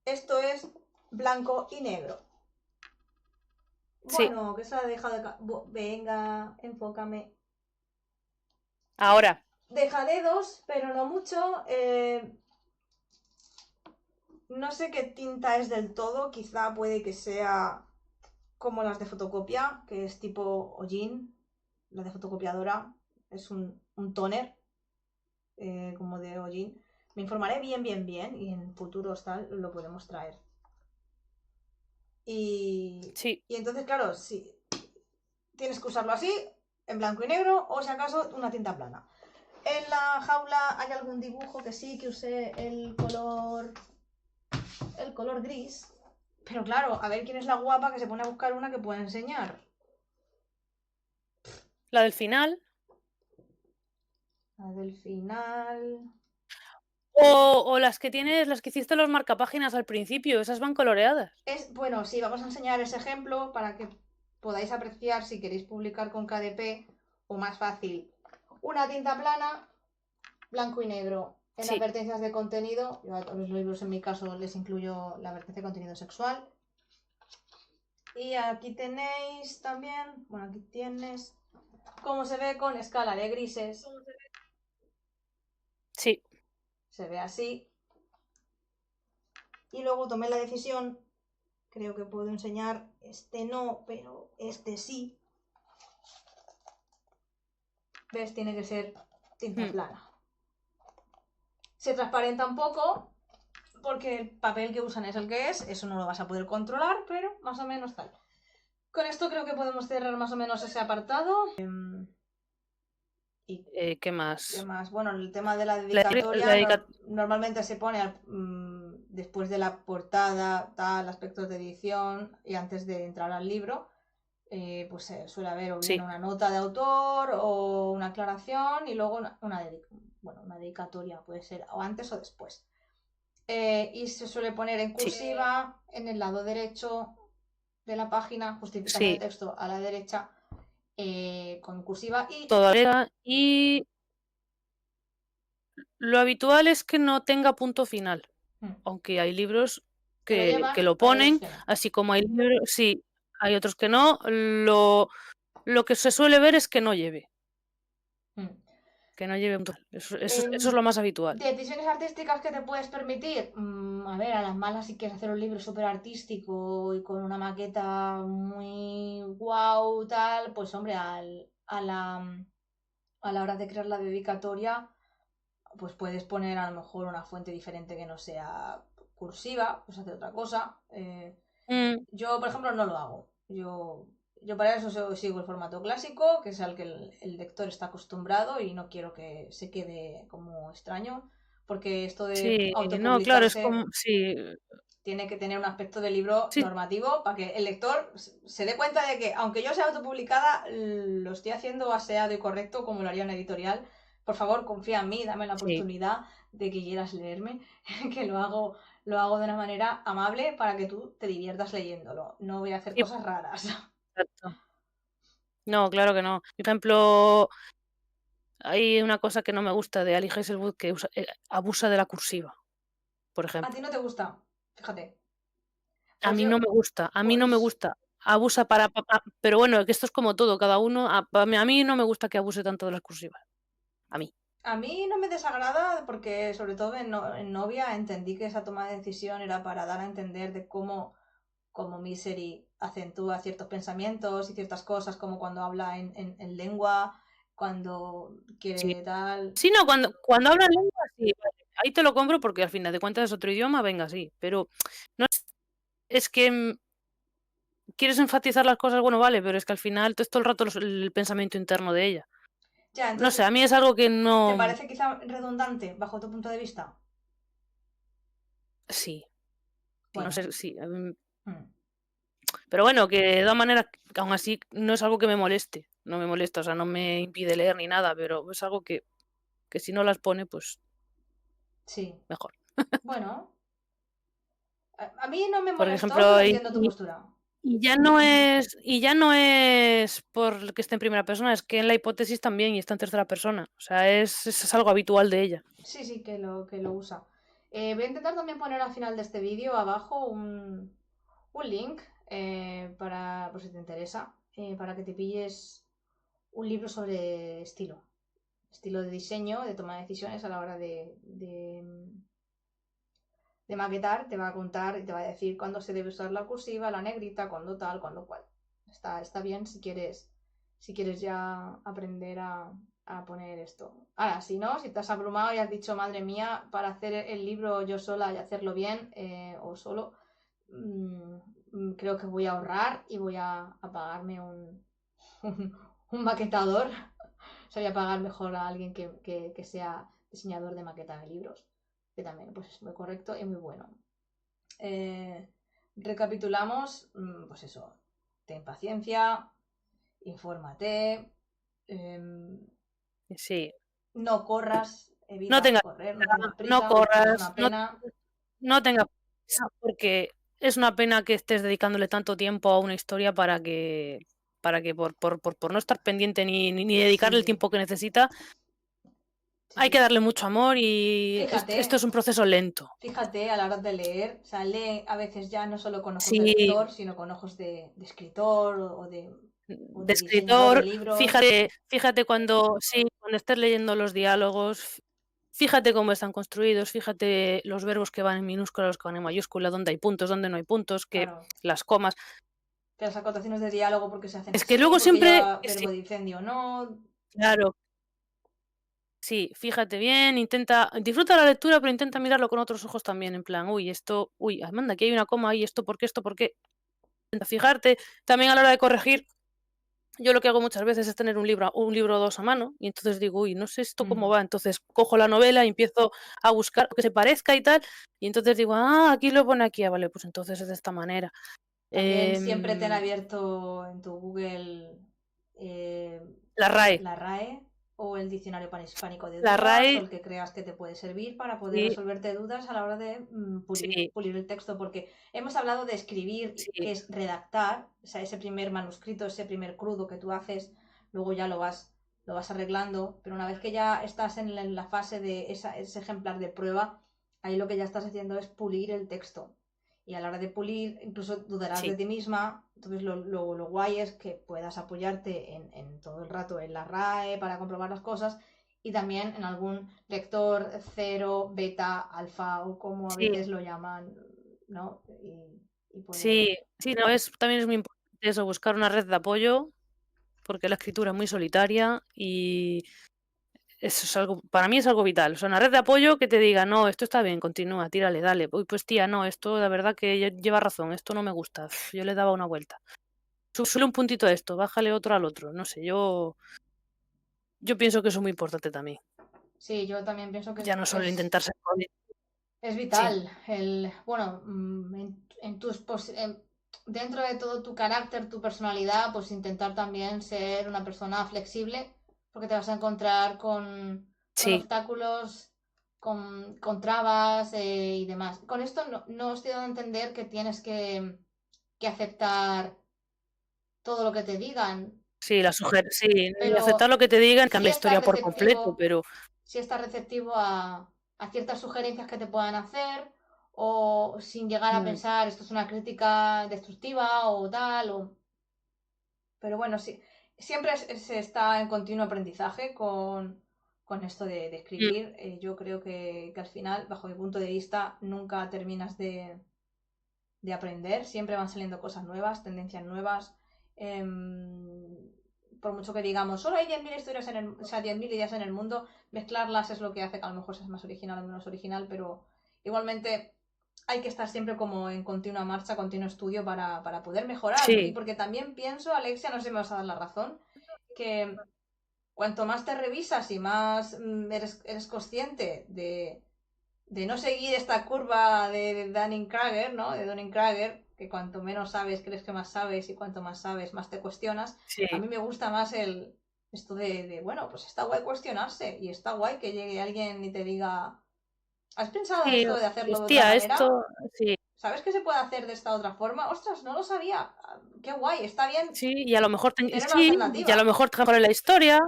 Esto es blanco y negro. sí. Bueno, que se ha dejado de... Venga, enfócame. Ahora, Deja dedos, pero no mucho. No sé qué tinta es del todo. Quizá puede que sea como las de fotocopia, que es tipo hollín. La de fotocopiadora es un toner, como de hollín. Me informaré bien y en futuros tal lo podemos traer. Y, sí. y entonces, claro, si tienes que usarlo así, en blanco y negro, o si acaso una tinta plana. En la jaula hay algún dibujo que sí que usé el color gris. Pero claro, a ver quién es la guapa que se pone a buscar una que pueda enseñar. La del final. La del final. O las que tienes, las que hiciste los marcapáginas al principio, esas van coloreadas. Bueno, sí, vamos a enseñar ese ejemplo para que podáis apreciar si queréis publicar con KDP, o más fácil, una tinta plana, blanco y negro. En Sí, advertencias de contenido, yo a todos los libros en mi caso les incluyo la advertencia de contenido sexual. Y aquí tenéis también, bueno, aquí tienes cómo se ve con escala de grises. sí, Se ve así. Y luego tomé la decisión, creo que puedo enseñar, este no, pero este sí. ¿Ves? Tiene que ser tinta plana. Se transparenta un poco porque el papel que usan es el que es, eso no lo vas a poder controlar, pero más o menos tal. Con esto creo que podemos cerrar más o menos ese apartado. ¿Y ¿qué qué más? más? Bueno, el tema de la La, dedicatoria dedica- normalmente se pone después de la portada, tal, aspectos de edición y antes de entrar al libro. Pues suele haber o bien sí, una nota de autor o una aclaración y luego una dedicatoria, puede ser o antes o después. Y se suele poner en sí, cursiva en el lado derecho de la página, justificación de sí. texto a la derecha, con cursiva y Todavía. Y lo habitual es que no tenga punto final, mm, aunque hay libros que lo que llevan, lo hay otros ponen, que no. así como hay libros, sí, hay otros que no. Lo que se suele ver es Mm. que no lleve punto final. Eso es Em, lo más habitual. Decisiones artísticas que te puedes permitir. A ver, a las malas, si quieres hacer un libro súper artístico y con una maqueta muy guau, tal, pues hombre, a la hora de crear la dedicatoria, pues puedes poner a lo mejor una fuente diferente que no sea cursiva, pues hacer otra cosa. Mm, Yo, por ejemplo, no lo hago. Yo para eso sigo el formato clásico, que es al que el lector está acostumbrado, y no quiero que se quede como extraño, porque esto de sí, no, claro, es autopublicarse como, sí, tiene que tener un aspecto de libro sí, normativo para que el lector se dé cuenta de que, aunque yo sea autopublicada, lo estoy haciendo aseado y correcto como lo haría una editorial. Por favor, confía en mí, dame la sí, oportunidad de que quieras leerme, que lo hago de una manera amable para que tú te diviertas leyéndolo. No voy a hacer sí, cosas raras. exacto. No, claro que no. Por ejemplo, hay una cosa que no me gusta de Ali Hazelwood que abusa de la cursiva, por ¿A ti ejemplo. no te gusta? Fíjate. A Pues mí yo, no me gusta, a mí no me pues gusta. Abusa pero bueno, que esto es como todo, cada uno, a mí no me gusta que abuse tanto de las cursivas. A mí. a mí no me desagrada porque sobre todo en Novia entendí que esa toma de decisión era para dar a entender de cómo Misery acentúa ciertos pensamientos y ciertas cosas, como cuando habla en lengua, cuando Sí. quiere tal. Sí, no, cuando hablan lengua, sí, vale, ahí te lo compro porque al final de cuentas es otro idioma, venga, sí, pero no es que quieres enfatizar las cosas, bueno, vale, pero es que al final todo el rato el pensamiento interno de ella. Ya, No sé, entonces, a mí es algo que ¿te no. parece quizá redundante bajo tu punto de vista? Sí, no Bueno, sé, sí. mm, Pero bueno, que de todas maneras, aún así, no es algo que me moleste. No me molesta, o sea, no me impide leer ni nada, pero es algo que si no las pone, pues sí. mejor. Bueno, a mí no me Por molestó, pero ejemplo, entiendo tu postura. y ya no es por que esté en primera persona, es que en la hipótesis también y está en tercera persona. O sea, es algo habitual de ella. Sí, sí, que lo usa. Voy a intentar también poner al final de este vídeo abajo un link para, por si te interesa, para que te pilles un libro sobre estilo de diseño, de toma de decisiones a la hora de maquetar. Te va a contar y te va a decir cuándo se debe usar la cursiva, la negrita, cuándo tal, cuándo cual. Está bien si quieres ya aprender a poner esto. Ahora, si no, si te has abrumado y has dicho, madre mía, para hacer el libro yo sola y hacerlo bien o solo, creo que voy a ahorrar y voy a pagarme un maquetador. O sea, voy a pagar mejor a alguien que sea diseñador de maqueta de libros, que también pues, es muy correcto y muy bueno. Eh, recapitulamos, pues eso, ten paciencia, infórmate, Sí. no corras, No evita tengas correr, no prisa, tengas no prisa porque es corras, una pena. no tengas prisa, porque es una pena que estés dedicándole tanto tiempo a una historia para que por no estar pendiente ni dedicarle el Sí, tiempo que necesita, sí, hay que sí. darle mucho amor y esto Fíjate, es un proceso lento. fíjate a la hora de leer, o sea, lee a veces ya no solo con ojos de Sí, lector, sino con ojos de escritor o de de diseñador de escritor, libros. fíjate cuando estés leyendo los diálogos, fíjate cómo están construidos, fíjate los verbos que van en minúscula, los que van en mayúscula, dónde hay puntos, dónde no hay puntos, que Claro, las comas. que las acotaciones de diálogo porque se hacen Es que así, luego porque siempre, lleva sí, verbo de incendio o no. claro, sí, fíjate bien, disfruta la lectura, pero intenta mirarlo con otros ojos también, en plan, manda, aquí hay una coma ahí, esto por qué, intenta fijarte, también a la hora de corregir. Yo lo que hago muchas veces es tener un libro o dos a mano y entonces digo, uy, no sé esto cómo Mm. va. Entonces cojo la novela y empiezo a buscar que se parezca y tal. Y entonces digo, aquí lo pone aquí. Vale, pues entonces es de esta manera. También siempre ten Em, abierto en tu Google eh, la RAE. la RAE o el diccionario panhispánico de La dudas o RAE, el que creas que te puede servir para poder sí, resolverte dudas a la hora de pulir, sí, pulir el texto. Porque hemos hablado de escribir, sí, que es redactar, o sea, ese primer manuscrito, ese primer crudo que tú haces, luego ya lo vas arreglando, pero una vez que ya estás en la fase de ese ejemplar de prueba, ahí lo que ya estás haciendo es pulir el texto. Y a la hora de pulir, incluso dudarás de sí, ti misma. Entonces, lo guay es que puedas apoyarte en todo el rato en la RAE para comprobar las cosas y también en algún lector cero, beta, alfa o como a sí, veces lo llaman, ¿no? Y poder. sí, sí, no, también es muy importante eso, buscar una red de apoyo, porque la escritura es muy solitaria y eso es algo, para mí es algo vital. O sea, una red de apoyo que te diga, no, esto está bien, continúa, tírale, dale. Uy, pues tía, no, esto la verdad que lleva razón, esto no me gusta. Yo le daba una vuelta. Sube un puntito a esto, bájale otro al otro. No sé, yo pienso que eso es muy importante también. Sí, yo también pienso que Ya no solo es, intentar ser es Sí, vital. Bueno, dentro de todo tu carácter, tu personalidad, pues intentar también ser una persona flexible, porque te vas a encontrar con sí, obstáculos, con trabas y demás. Con esto no estoy dando a entender que tienes que aceptar todo lo que te digan. Sí, sí, y aceptar Pero lo que te digan, sí cambiar la historia por completo, pero estás receptivo a ciertas sugerencias que te puedan hacer, o sin llegar a mm, pensar esto es una crítica destructiva o tal, pero bueno, sí, siempre se está en continuo aprendizaje con esto de mm, escribir. Yo creo que al final, bajo mi punto de vista, nunca terminas de aprender, siempre van saliendo cosas nuevas, tendencias nuevas. Por mucho que digamos, solo hay 10.000 historias en el, o sea, 10.000 ideas en el mundo, mezclarlas es lo que hace que a lo mejor seas más original o menos original, pero igualmente hay que estar siempre como en continua marcha, continuo estudio para poder mejorar. Y sí, porque también pienso, Alexia, no sé si me vas a dar la razón, que cuanto más te revisas y más eres consciente de no seguir esta curva de Dunning-Kruger, ¿no? De Dunning-Kruger, que cuanto menos sabes, crees que más sabes y cuanto más sabes, más te cuestionas. sí. A mí me gusta más esto bueno, pues está guay cuestionarse y está guay que llegue alguien y te diga, ¿has pensado en Sí, esto de hacerlo de otra hostia, manera? esto, sí, ¿Sabes que se puede hacer de esta otra forma? Ostras, no lo sabía. Qué guay, está bien sí, y a lo mejor tener una sí, y a lo alternativa. mejor te encaja en la historia,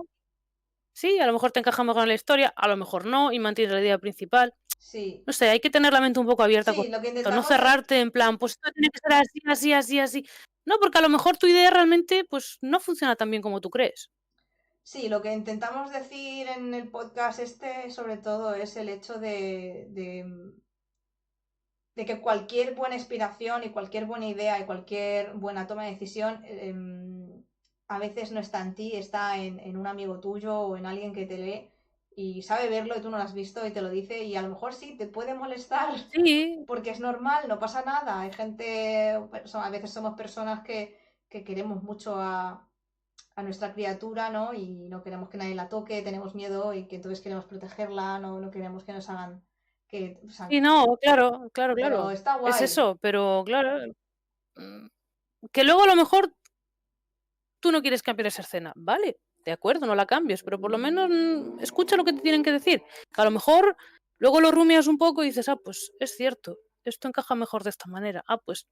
sí, a lo mejor te encaja mejor en la historia, a lo mejor no, y mantienes la idea principal. Sí, No sé, hay que tener la mente un poco abierta con sí, lo que esto, no intentamos es cerrarte en plan, pues esto tiene que ser así, así, así, así. No, porque a lo mejor tu idea realmente, pues, no funciona tan bien como tú crees. Sí, lo que intentamos decir en el podcast sobre todo, es el hecho de que cualquier buena inspiración y cualquier buena idea y cualquier buena toma de decisión a veces no está en ti, está en un amigo tuyo o en alguien que te lee y sabe verlo y tú no lo has visto y te lo dice y a lo mejor sí, te puede molestar Sí, porque es normal, no pasa nada. Hay gente, a veces somos personas que queremos mucho a nuestra criatura, ¿no? Y no queremos que nadie la toque, tenemos miedo y que entonces queremos protegerla, no queremos que nos hagan, o sea, y no, claro, claro, pero claro. está Es guay. eso, pero claro, mm, que luego a lo mejor tú no quieres cambiar esa escena, vale, de acuerdo, no la cambies, pero por lo menos escucha lo que te tienen que decir. Que a lo mejor luego lo rumias un poco y dices, ah, pues es cierto, esto encaja mejor de esta manera. Ah, pues,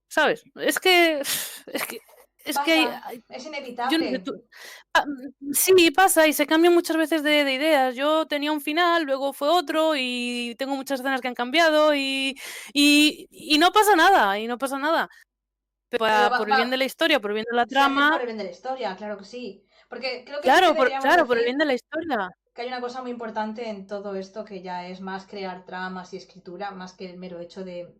¿sabes? Es que, es que Pasa, hay- es yo no sé, inevitable. sí, pasa y se cambian muchas veces de ideas. Yo tenía un final, luego fue otro y tengo muchas escenas que han cambiado y no pasa nada, y no pasa nada. Pero Pero por el bien de la historia, por el bien de la se hace por trama, el bien de la historia, claro que sí. Porque creo que sí que claro, deberíamos claro, por el bien decir de la historia. que hay una cosa muy importante en todo esto que ya es más crear tramas y escritura, más que el mero hecho de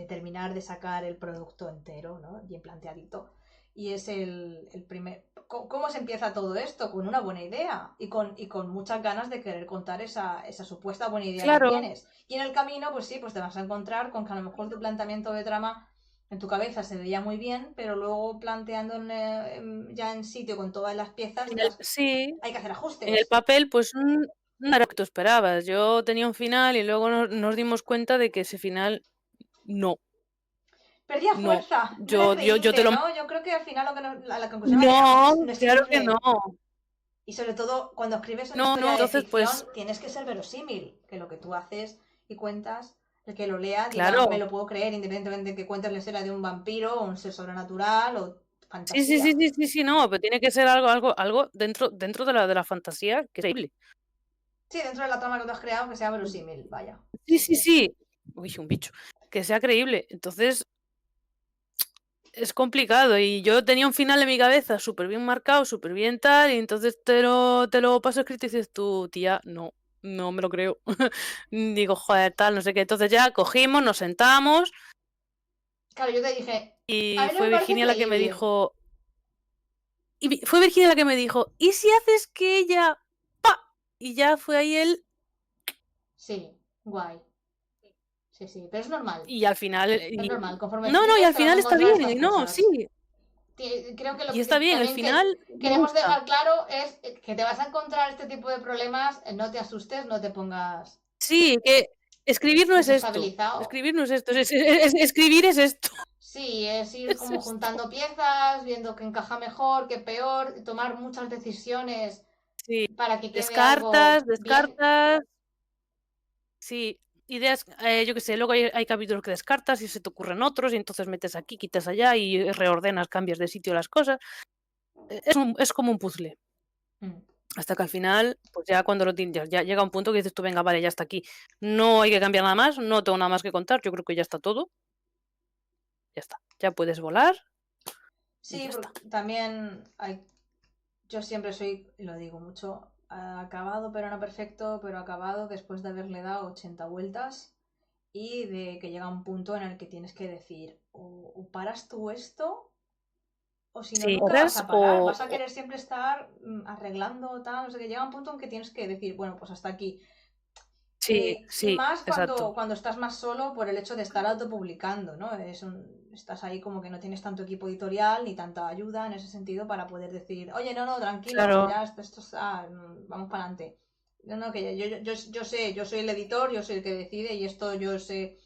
terminar de sacar el producto entero, ¿no? Bien planteadito. Y es el primer... ¿Cómo se empieza todo esto? Con una buena idea y con muchas ganas de querer contar esa supuesta buena idea que Claro, tienes. Y en el camino, pues sí, pues te vas a encontrar con que a lo mejor tu planteamiento de trama en tu cabeza se veía muy bien, pero luego planteando ya en sitio con todas las piezas, sí, hay que hacer en el ajustes. papel, pues no era lo que tú esperabas. Yo tenía un final y luego nos dimos cuenta de que ese final no, Perdía no. fuerza, no era Yo te creíble, lo. ¿no? Yo creo que al final a la conclusión a la que llegamos No, es no es claro que no. creíble. Y sobre todo, cuando escribes una No, no, historia de entonces, ficción, pues, tienes que ser verosímil, que lo que tú haces y cuentas, el que lo lea diga, me claro. lo puedo creer, independientemente de que cuentes la historia de un vampiro o un ser sobrenatural o Sí, sí, sí, fantasía. sí, sí, sí, no, pero tiene que ser algo dentro de la fantasía que es increíble. Sí, dentro de la trama que tú has creado, que sea verosímil, vaya. Sí, Sí, sí, sí. sí. Uy, un bicho. Que sea creíble. Entonces, es complicado. Y yo tenía un final en mi cabeza súper bien marcado, súper bien tal, y entonces te lo paso escrito y dices tú, tía, no, no me lo creo. Digo, joder, tal, no sé qué. Entonces ya cogimos, nos sentamos Claro, yo te dije, a y mí no fue me parece Virginia la que me creíble. dijo, fue Virginia la que me dijo, ¿y si haces que ella, pa? Y ya fue ahí él. Sí, guay. Sí, sí, pero es normal. Y al final, Es normal. Conforme no, no, y escribes al te vas a final está encontrar bien, estas y no, sí, cosas. Creo que lo y que está bien, el también que final me queremos gusta. dejar claro es que te vas a encontrar este tipo de problemas, no te asustes, no te pongas Sí, que escribir no es esto, desestabilizado. escribir no es esto, escribir es esto. Sí, es ir Es como esto. juntando piezas, viendo qué encaja mejor, qué peor, tomar muchas decisiones Sí, para que quede algo descartas, bien. descartas, sí. ideas, yo qué sé, luego hay capítulos que descartas y se te ocurren otros y entonces metes aquí, quitas allá y reordenas, cambias de sitio las cosas. Es como un puzzle. Mm. Hasta que al final, pues ya cuando lo tienes, ya llega un punto que dices tú, venga, vale, ya está aquí. No hay que cambiar nada más, no tengo nada más que contar, yo creo que ya está todo. Ya está. Ya puedes volar y Sí, ya está. también yo siempre soy, lo digo mucho, acabado pero no perfecto, pero acabado después de haberle dado 80 vueltas y de que llega un punto en el que tienes que decir, o paras tú esto, o si no, Sí, nunca vas horas a parar, vas a querer siempre estar arreglando, tal, no sé, que llega un punto en que tienes que decir, bueno, pues hasta aquí. sí, Y sí, más exacto. cuando estás más solo por el hecho de estar autopublicando, ¿no? Estás ahí como que no tienes tanto equipo editorial ni tanta ayuda en ese sentido para poder decir, oye, no, tranquilo, Claro, ya esto está, vamos para adelante. No, no, que yo sé, yo soy el editor, yo soy el que decide y esto yo sé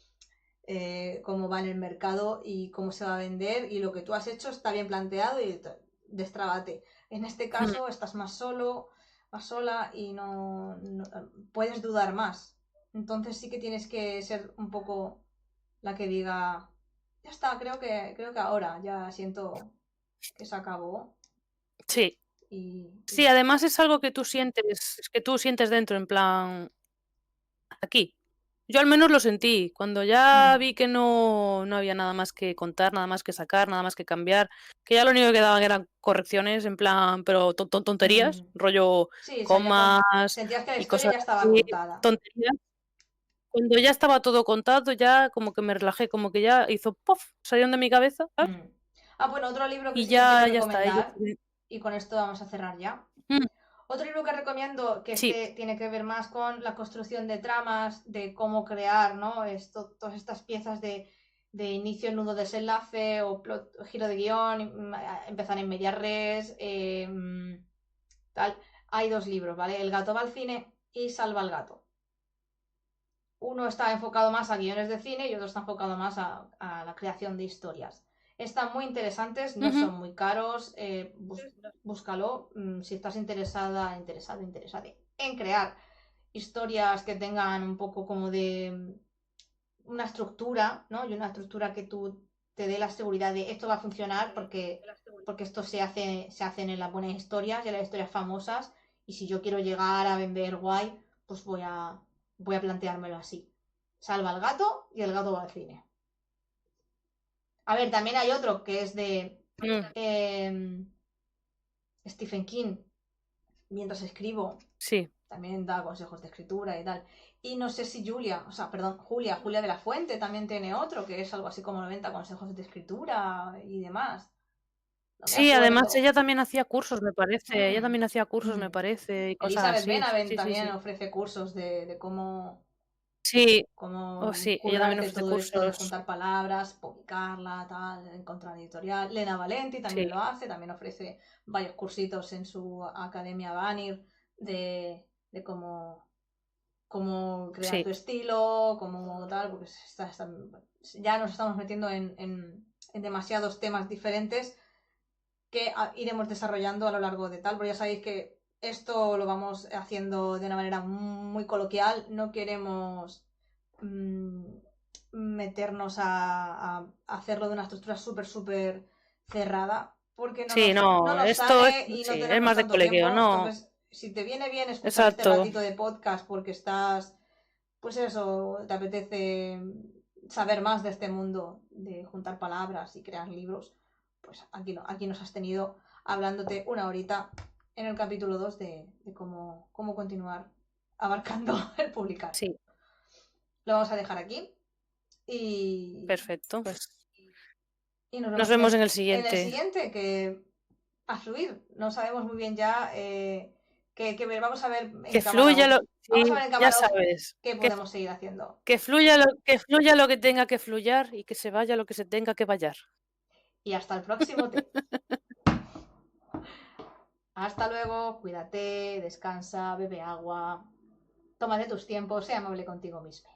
cómo va en el mercado y cómo se va a vender y lo que tú has hecho está bien planteado y destrábate. En este mm, caso estás más solo, más sola y puedes dudar más. Entonces sí que tienes que ser un poco la que diga, ya está, creo que ahora ya siento que se acabó sí. y Sí, ya está. además es algo que tú sientes dentro, en plan, aquí. Yo al menos lo sentí. Cuando ya Mm, vi que no había nada más que contar, nada más que sacar, nada más que cambiar, que ya lo único que quedaban eran correcciones, en plan, pero tonterías, mm. rollo Sí, comas sentías que la y historia cosas ya estaba así, contada. tonterías. Cuando ya estaba todo contado, ya como que me relajé, como que ya hizo ¡puff! Salieron de mi cabeza, ¿sabes? Mm. Ah, bueno, otro libro que Y sí que quiero ya está. recomendar, y con esto vamos a cerrar ya. Mm, Otro libro que recomiendo, que sí, este tiene que ver más con la construcción de tramas, de cómo crear, ¿no? Todas estas piezas de inicio, nudo, desenlace, o giro de guión, empezar en media res, tal. Hay dos libros, ¿vale? El gato va al cine y Salva al gato. Uno está enfocado más a guiones de cine y otro está enfocado más a la creación de historias. Están muy interesantes, no ujú, son muy caros, búscalo si estás interesada en crear historias que tengan un poco como de una estructura, ¿no? Y una estructura que tú te dé la seguridad de esto va a funcionar porque esto se hacen en las buenas historias y en las historias famosas y si yo quiero llegar a vender guay, pues voy a planteármelo así. Salva al gato y el gato va al cine. A ver, también hay otro que es de mm, eh, Stephen King, mientras escribo, sí. también da consejos de escritura y tal. Y no sé si Julia de la Fuente también tiene otro, que es algo así como 90 consejos de escritura y demás. No me Sí, además acuerdo. ella también hacía cursos, me parece. Ella Mm, también hacía cursos, me mm. parece, y cosas Elizabeth así. Benavent Sí, sí, también sí. ofrece cursos de Sí, oh, cómo sí, ella también currarte ofrece todo esto de cursos. juntar palabras, publicarla, tal, encontrar editorial. Lena Valenti también Sí, lo hace, también ofrece varios cursitos en su academia Banner de cómo crear sí, tu estilo, cómo tal, porque ya nos estamos metiendo en demasiados temas diferentes que iremos desarrollando a lo largo de tal, porque ya sabéis que esto lo vamos haciendo de una manera muy coloquial, no queremos mm, meternos a hacerlo de una estructura súper cerrada, porque sí, no no, nos esto es, sale y no sí, es tenemos más de tanto colegueo, tiempo, no, entonces si te viene bien escuchar este exacto, ratito de podcast porque estás, pues eso, te apetece saber más de este mundo de juntar palabras y crear libros, pues aquí nos has tenido hablándote una horita en el capítulo 2 de cómo continuar abarcando el publicar. sí, Lo vamos a dejar aquí y, perfecto. Pues y nos nos vemos vemos en el en el siguiente. siguiente, que a fluir. No sabemos muy bien ya vamos a ver Que en cámara fluya off. lo, Vamos a sí, ver en ya cámara off sabes, qué podemos seguir haciendo. que fluya lo que tenga que fluyar y que se vaya lo que se tenga que vayar. Y hasta el próximo té. Hasta luego, cuídate, descansa, bebe agua, tómate tus tiempos, sea amable contigo mismo.